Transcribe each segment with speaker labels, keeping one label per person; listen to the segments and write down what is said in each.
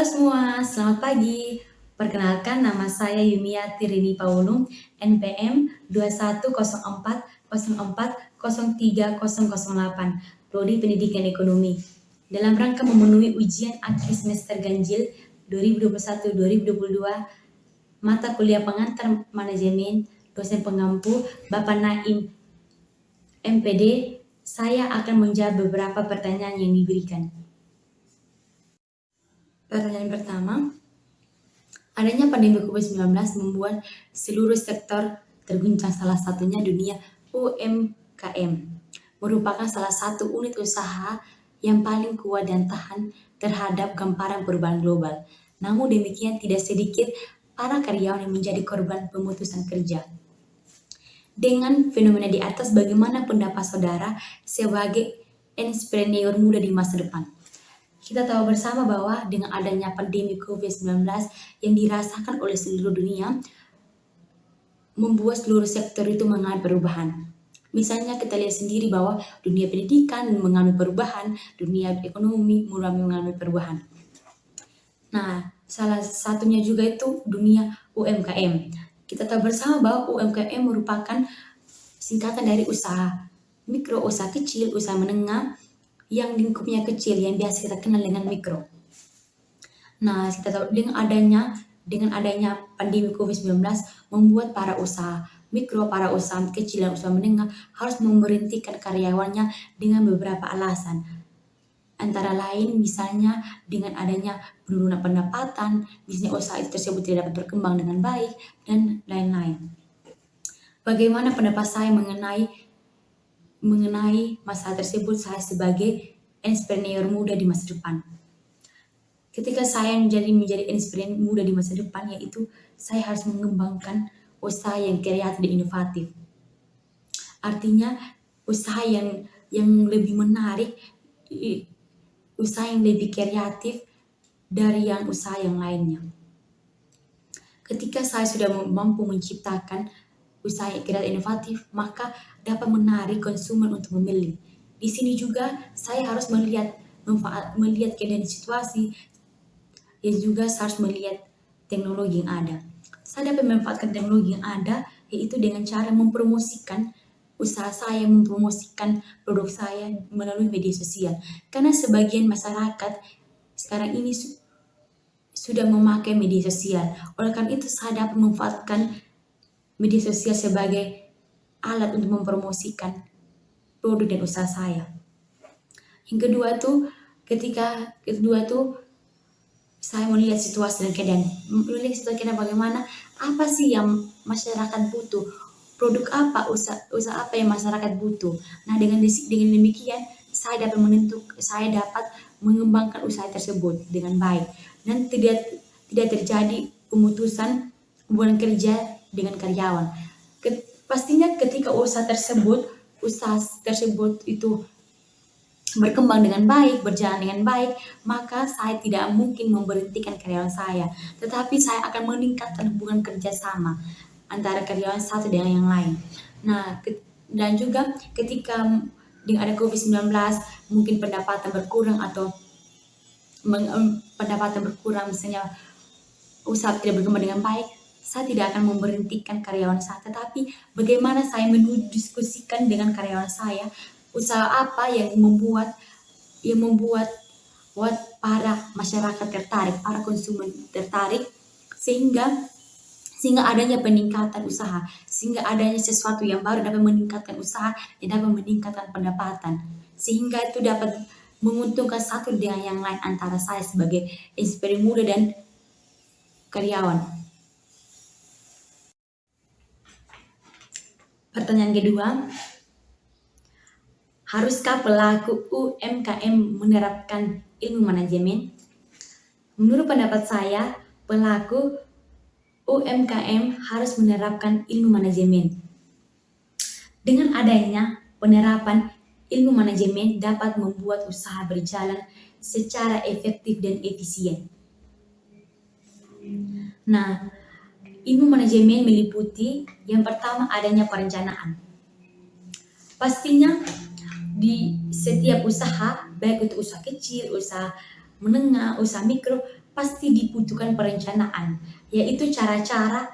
Speaker 1: Halo semua, selamat pagi. Perkenalkan nama saya Yumia Tirini Paulung, NPM 2104040308, Prodi Pendidikan Ekonomi. Dalam rangka memenuhi ujian akhir semester ganjil 2021-2022, mata kuliah pengantar manajemen, dosen pengampu Bapak Naim MPD, saya akan menjawab beberapa pertanyaan yang diberikan. Pertanyaan pertama, adanya pandemi COVID-19 membuat seluruh sektor terguncang, salah satunya dunia UMKM. Merupakan salah satu unit usaha yang paling kuat dan tahan terhadap gamparan perubahan global. Namun demikian tidak sedikit para karyawan yang menjadi korban pemutusan kerja. Dengan fenomena di atas, bagaimana pendapat saudara sebagai entrepreneur muda di masa depan? Kita tahu bersama bahwa dengan adanya pandemi COVID-19 yang dirasakan oleh seluruh dunia, membuat seluruh sektor itu mengalami perubahan. Misalnya kita lihat sendiri bahwa dunia pendidikan mengalami perubahan, dunia ekonomi mengalami perubahan. Nah, salah satunya juga itu dunia UMKM. Kita tahu bersama bahwa UMKM merupakan singkatan dari usaha mikro, usaha kecil, usaha menengah, yang lingkupnya kecil, yang biasa kita kenal dengan mikro. Nah, kita tahu dengan adanya pandemi COVID-19 membuat para usaha mikro, para usaha kecil dan usaha menengah harus memberhentikan karyawannya dengan beberapa alasan. Antara lain misalnya dengan adanya penurunan pendapatan, misalnya usaha tersebut tidak dapat berkembang dengan baik, dan lain-lain. Bagaimana pendapat saya mengenai masalah tersebut, saya sebagai entrepreneur muda di masa depan? Ketika saya menjadi entrepreneur muda di masa depan, yaitu saya harus mengembangkan usaha yang kreatif dan inovatif. Artinya usaha yang lebih menarik, usaha yang lebih kreatif dari yang usaha yang lainnya. Ketika saya sudah mampu menciptakan usaha yang kreatif inovatif, maka dapat menarik konsumen untuk membeli. Di sini juga saya harus melihat keadaan situasi, dan juga saya harus melihat teknologi yang ada. Saya dapat memanfaatkan teknologi yang ada, yaitu dengan cara mempromosikan usaha saya, mempromosikan produk saya melalui media sosial. Karena sebagian masyarakat sekarang ini sudah memakai media sosial. Oleh karena itu saya dapat memanfaatkan media sosial sebagai alat untuk mempromosikan produk dan usaha saya. Yang kedua tuh saya melihat situasi dan keadaan, bagaimana, apa sih yang masyarakat butuh, produk apa, usaha apa yang masyarakat butuh. Nah, dengan demikian saya dapat mengembangkan usaha tersebut dengan baik dan tidak terjadi pemutusan hubungan kerja dengan karyawan. Pastinya ketika usaha tersebut itu berkembang dengan baik, berjalan dengan baik, maka saya tidak mungkin memberhentikan karyawan saya, tetapi saya akan meningkatkan hubungan kerjasama antara karyawan satu dengan yang lain. Nah, dan juga ketika dengan ada COVID-19, mungkin pendapatan berkurang misalnya usaha tidak berkembang dengan baik, saya tidak akan memberhentikan karyawan saya, tetapi bagaimana saya mendiskusikan dengan karyawan saya, usaha apa yang membuat para masyarakat tertarik, para konsumen tertarik, sehingga adanya peningkatan usaha, sehingga adanya sesuatu yang baru dapat meningkatkan usaha dan dapat meningkatkan pendapatan, sehingga itu dapat menguntungkan satu dengan yang lain antara saya sebagai entrepreneur muda dan karyawan. Pertanyaan kedua, haruskah pelaku UMKM menerapkan ilmu manajemen? Menurut pendapat saya, pelaku UMKM harus menerapkan ilmu manajemen. Dengan adanya penerapan ilmu manajemen dapat membuat usaha berjalan secara efektif dan efisien. Nah, ilmu manajemen meliputi yang pertama adanya perencanaan. Pastinya di setiap usaha, baik itu usaha kecil, usaha menengah, usaha mikro, pasti dibutuhkan perencanaan, yaitu cara-cara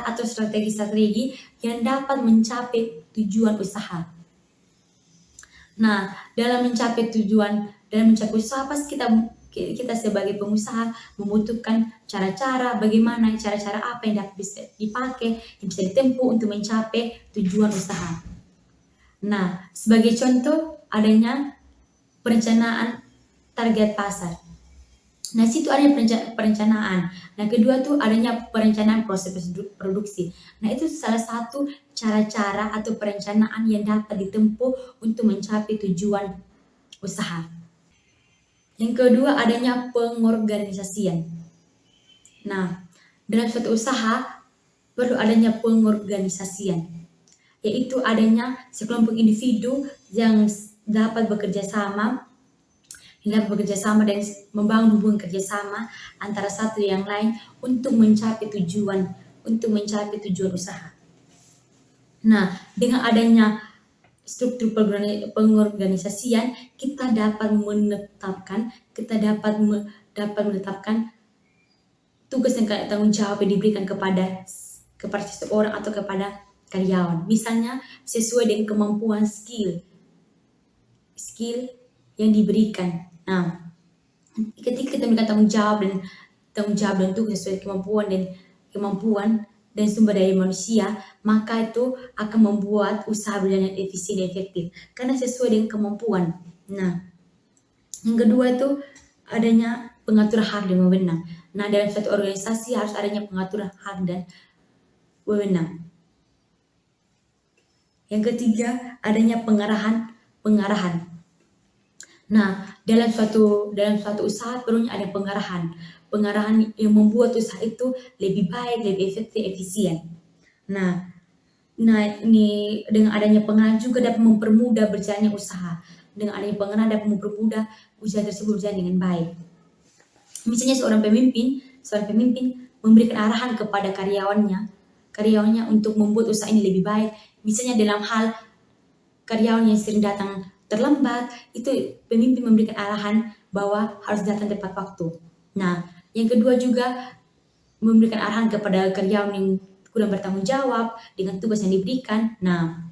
Speaker 1: atau strategi-strategi yang dapat mencapai tujuan usaha. Nah, dalam mencapai usaha pasti kita sebagai pengusaha membutuhkan bagaimana cara-cara apa yang dapat bisa dipakai, yang bisa ditempuh untuk mencapai tujuan usaha. Nah, sebagai contoh adanya perencanaan target pasar. Nah, situ adanya perencanaan. Nah, kedua tuh adanya perencanaan proses produksi. Nah, itu salah satu cara-cara atau perencanaan yang dapat ditempuh untuk mencapai tujuan usaha. Yang kedua adanya pengorganisasian. Nah, dalam suatu usaha perlu adanya pengorganisasian, yaitu adanya sekelompok individu yang dapat bekerja sama dan membangun hubungan kerjasama antara satu yang lain untuk mencapai tujuan usaha. Nah, dengan adanya struktur pengorganisasian, kita dapat menetapkan tugas dan tanggung jawab yang diberikan kepada seseorang atau kepada karyawan. Misalnya sesuai dengan kemampuan skill yang diberikan. Nah, ketika kita memberikan tanggung jawab dan tugas sesuai kemampuan dan sumber daya manusia, maka itu akan membuat usaha berjalan efisien dan efektif karena sesuai dengan kemampuan. Nah, yang kedua itu adanya pengaturan hak dan wewenang. Nah, dalam suatu organisasi harus adanya pengaturan hak dan wewenang. Yang ketiga adanya pengarahan. Nah, dalam suatu usaha perlunya ada pengarahan yang membuat usaha itu lebih baik, lebih efektif, efisien. Nah, ini dengan adanya pengarahan juga dapat mempermudah berjalannya usaha. Dengan adanya pengarahan dapat mempermudah usaha tersebut berjalan dengan baik. Misalnya seorang pemimpin memberikan arahan kepada karyawannya untuk membuat usaha ini lebih baik. Misalnya dalam hal karyawan yang sering datang terlambat, itu pemimpin memberikan arahan bahwa harus datang tepat waktu. Nah, yang kedua juga memberikan arahan kepada karyawan yang kurang bertanggung jawab dengan tugas yang diberikan. Nah,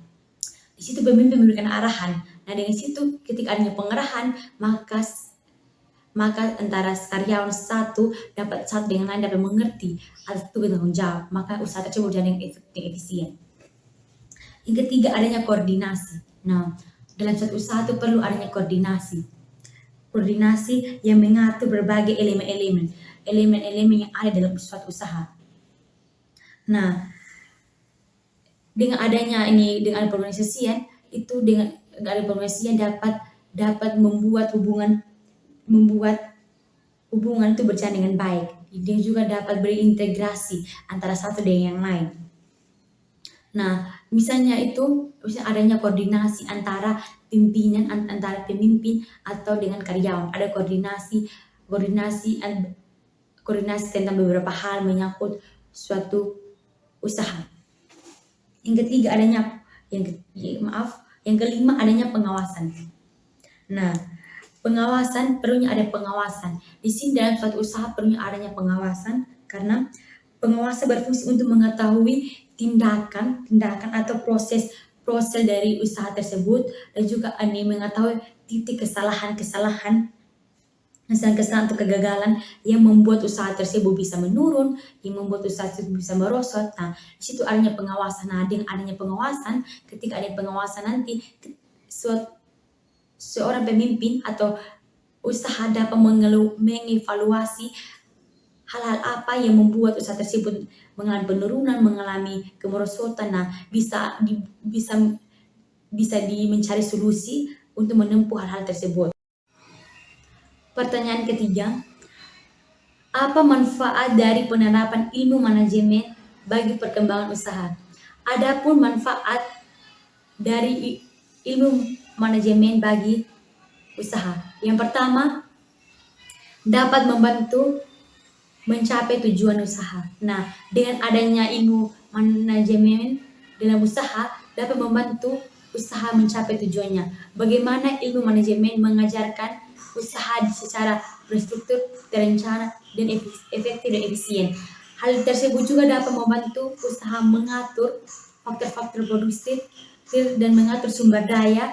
Speaker 1: di situ pemimpin memberikan arahan. Nah, dengan situ ketika adanya pengarahan, maka antara karyawan satu dengan lain dapat mengerti atas tugas tanggung jawab, maka usaha tersebut berjalan dengan efektif dan efisien. Yang ketiga adanya koordinasi. Nah, dalam suatu usaha itu perlu adanya koordinasi yang mengatur berbagai elemen yang ada dalam suatu usaha. Nah, dengan adanya pengorganisasian dapat membuat hubungan itu berjalan dengan baik. Dia juga dapat berintegrasi antara satu dengan yang lain. Nah, misalnya adanya koordinasi antara pemimpin atau dengan karyawan. Ada koordinasi tentang beberapa hal menyangkut suatu usaha. Yang ketiga yang kelima adanya pengawasan. Nah, perlunya ada pengawasan. Di sini dalam suatu usaha perlunya adanya pengawasan karena pengawasan berfungsi untuk mengetahui tindakan atau proses dari usaha tersebut dan juga mengetahui titik kesalahan atau kegagalan yang membuat usaha tersebut bisa menurun, yang membuat usaha tersebut bisa merosot. Nah, di situ adanya pengawasan. Nah, dengan adanya pengawasan, ketika ada pengawasan nanti seorang pemimpin atau usaha dapat mengevaluasi hal-hal apa yang membuat usaha tersebut mengalami penurunan, mengalami kemerosotan. Nah, bisa mencari solusi untuk menempuh hal-hal tersebut. Pertanyaan ketiga, apa manfaat dari penerapan ilmu manajemen bagi perkembangan usaha? Adapun manfaat dari ilmu manajemen bagi usaha. Yang pertama, dapat membantu mencapai tujuan usaha. Nah, dengan adanya ilmu manajemen dalam usaha dapat membantu usaha mencapai tujuannya. Bagaimana ilmu manajemen mengajarkan usaha secara berstruktur, terencana, dan efektif dan efisien. Hal tersebut juga dapat membantu usaha mengatur faktor-faktor produksi dan mengatur sumber daya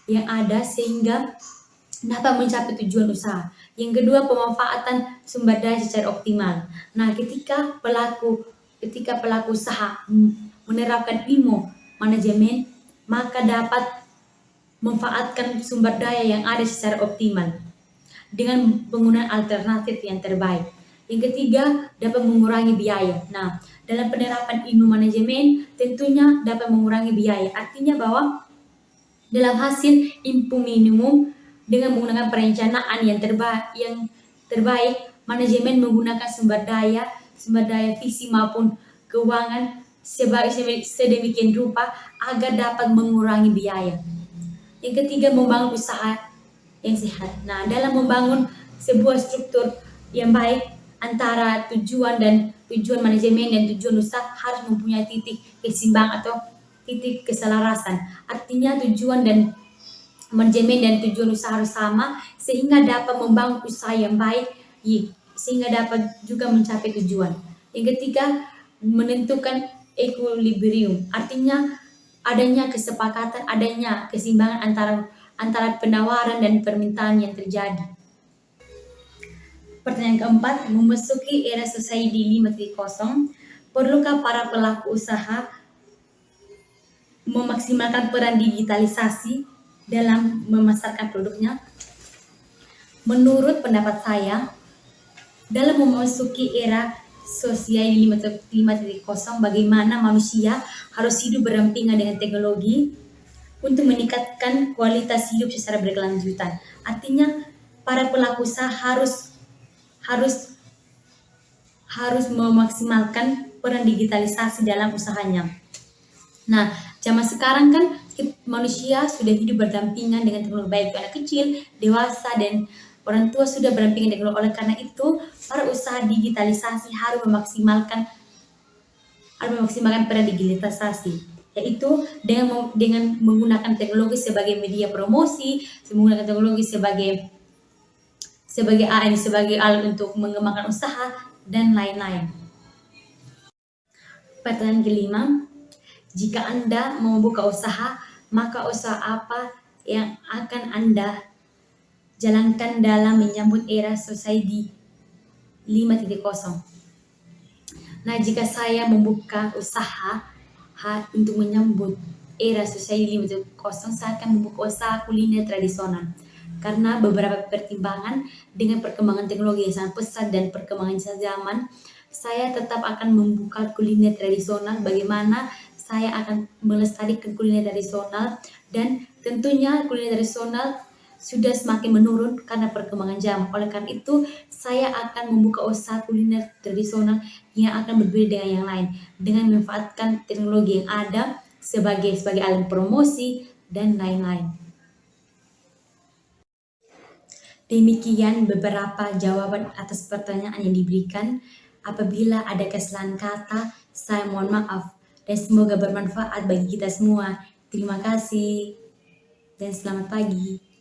Speaker 1: yang ada sehingga dapat mencapai tujuan usaha. Yang kedua, pemanfaatan sumber daya secara optimal. Nah, ketika pelaku usaha menerapkan ilmu manajemen, maka dapat memanfaatkan sumber daya yang ada secara optimal dengan penggunaan alternatif yang terbaik. Yang ketiga, dapat mengurangi biaya. Nah, dalam penerapan ilmu manajemen tentunya dapat mengurangi biaya. Artinya bahwa dalam hasil input minimum dengan menggunakan perencanaan yang terbaik, manajemen menggunakan sumber daya visi maupun keuangan sedemikian rupa agar dapat mengurangi biaya. Yang ketiga, membangun usaha yang sehat. Nah, dalam membangun sebuah struktur yang baik antara tujuan manajemen dan tujuan usaha harus mempunyai titik keseimbangan atau titik keselarasan. Artinya tujuan dan manajemen dan tujuan usaha harus sama sehingga dapat membangun usaha yang baik sehingga dapat juga mencapai tujuan. Yang ketiga, menentukan equilibrium. Artinya adanya kesepakatan, adanya keseimbangan antara penawaran dan permintaan yang terjadi. Pertanyaan keempat, memasuki era society 5.0, perlukah para pelaku usaha memaksimalkan peran digitalisasi dalam memasarkan produknya? Menurut pendapat saya, dalam memasuki era society 5.0, bagaimana manusia harus hidup berdampingan dengan teknologi untuk meningkatkan kualitas hidup secara berkelanjutan. Artinya para pelaku usaha harus memaksimalkan peran digitalisasi dalam usahanya. Nah, zaman sekarang kan manusia sudah hidup berdampingan dengan teknologi, baik anak kecil, dewasa, dan orang tua sudah berdampingan dengan teknologi. Oleh karena itu, para usaha digitalisasi harus memaksimalkan peran digitalisasi, yaitu dengan menggunakan teknologi sebagai media promosi, menggunakan teknologi sebagai alat untuk mengembangkan usaha dan lain-lain. Pertanyaan kelima, jika Anda mau membuka usaha, maka usaha apa yang akan Anda jalankan dalam menyambut era society 5.0? Nah, jika saya membuka usaha untuk menyambut era society 5.0, saya akan membuka usaha kuliner tradisional. Karena beberapa pertimbangan dengan perkembangan teknologi yang sangat pesat dan perkembangan zaman, saya tetap akan membuka kuliner tradisional. Bagaimana saya akan melestarikan kuliner tradisional, dan tentunya kuliner tradisional sudah semakin menurun karena perkembangan zaman. Oleh karena itu, saya akan membuka usaha kuliner tradisional yang akan berbeda dengan yang lain, dengan memanfaatkan teknologi yang ada sebagai alat promosi dan lain-lain. Demikian beberapa jawaban atas pertanyaan yang diberikan. Apabila ada kesalahan kata, saya mohon maaf dan semoga bermanfaat bagi kita semua. Terima kasih dan selamat pagi.